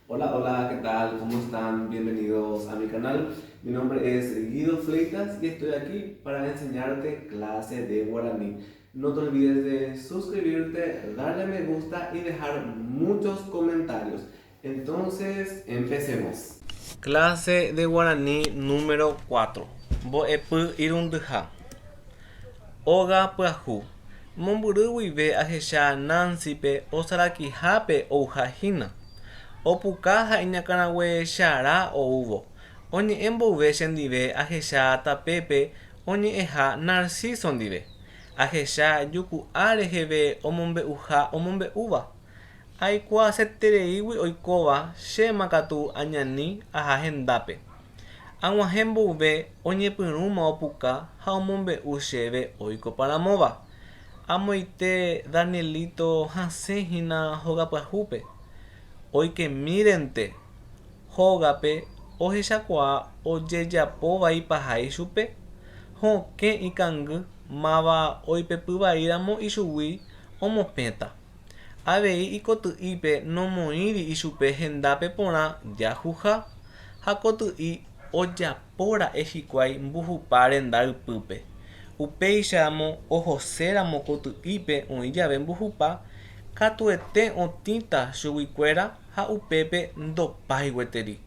Hola, hola, ¿qué tal? ¿Cómo están? Bienvenidos a mi canal. Mi nombre es Guido Fleitas y estoy aquí para enseñarte clase de guaraní. No te olvides de suscribirte, darle a me gusta y dejar muchos comentarios. Entonces, empecemos. Clase de guaraní número 4. Boepu irunduja. Oga Puahu. Momburuive ahecha Nancype Osarakihape Oujahina. Opuka iñakãrague Chará oúvo. Oñe'ẽmbove chendive ahecha Tapepe oñe'ẽha Narciso ndive. Ahecha juku'a reheve omombe'úva. Aikuaasetereígui oikóva chéma katu añani aha hendápe. Ag̃uahẽ mboyve oñepyrũma opuka ha omombe'u chéve oikoparamóva. Amoite Danielito hasẽhína hogapyahúpe. Oikemírente hógape ohechakuaa ojejapovai paha ichupe. Hokẽ ikangy máva oipepyvaíramo ichugui omopẽta. Avei ikoty'ípe nomoĩri ichupe hendápe porã jahuha ha koty'i ojapóra'e hikuái mbuhupa renda ypýpe. Upéicharamo ohoséramo koty'ípe oĩ jave mbuhupa katuete otĩta chuguikuéra ha upépe ndopái gueteri.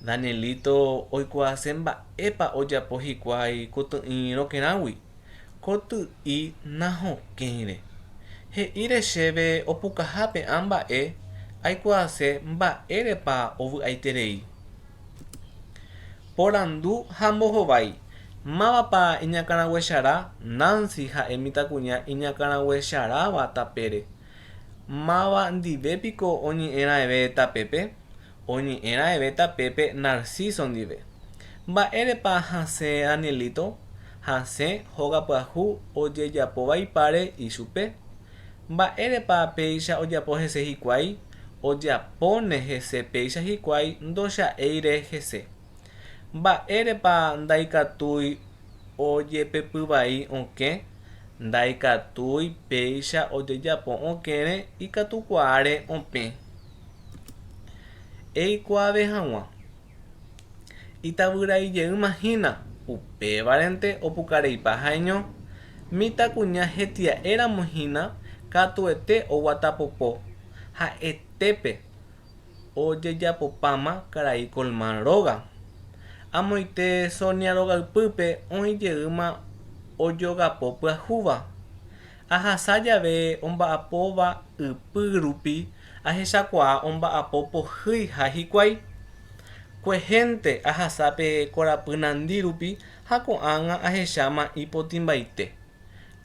Danielito oikuaase mba'épa ojapo hikuái koty'i rokerãgui. Koty'i nahokẽire. He'íre chéve opukahápe amba'e aikuaase mba'érepa ovy'aiterei. Porandu ha mbohovái. Mávapa iñakãraguechará Nancy ha'e mitãkuña iñakãraguecharáva tapére. Máva ndivépiko oñe'ẽrãeve tapépe. Oñe'ẽrãeve tapépe Narciso ndive. Mba'érepa hasẽ Danielito. Hasẽ hogapyahu ojejapovaipáre ichupe. Mba'érepa péicha ojapo hese hikuái. Ojapóne hese péicha hikuái ndocha'éire hese. Mba'érepa ndaikatúi ojepepyvai okẽ. Ndaikatúi péicha ojejapo okẽre ikatukuáre opẽ. Eikuaave hag̃ua. Itavyraijeymáhína upévarente opukareipa ha'eño. Mitãkuña hetia'éramohína katuete oguatapopo ha'etépe ojejapopáma karai Colmán róga. Amoite Sonia rogaypýpe oĩjeýma ojogapo pyahúva. Ahasa jave omba'apóva ypy rupi ahechakuaa omba'apo pohýi ha hikuái. Kuehénte ahasápe korapy nandi rupi ha ko'ág̃a ahecháma ipotĩmbaite.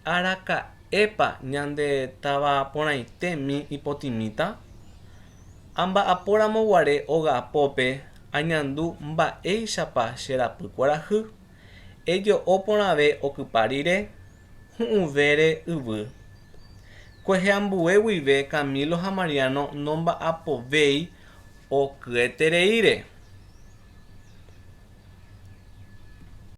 Araka'épa ñande tavaporãitémi ipotĩmíta. Amba'aporamoguare óga apópe añandu mba'éichapa cherapy kuarahy. Ejo'o porãve okypa rire hu'ũvére yvy. Kueheambue guive Camilo ha Mariano nomba'apovéi okyetereíre.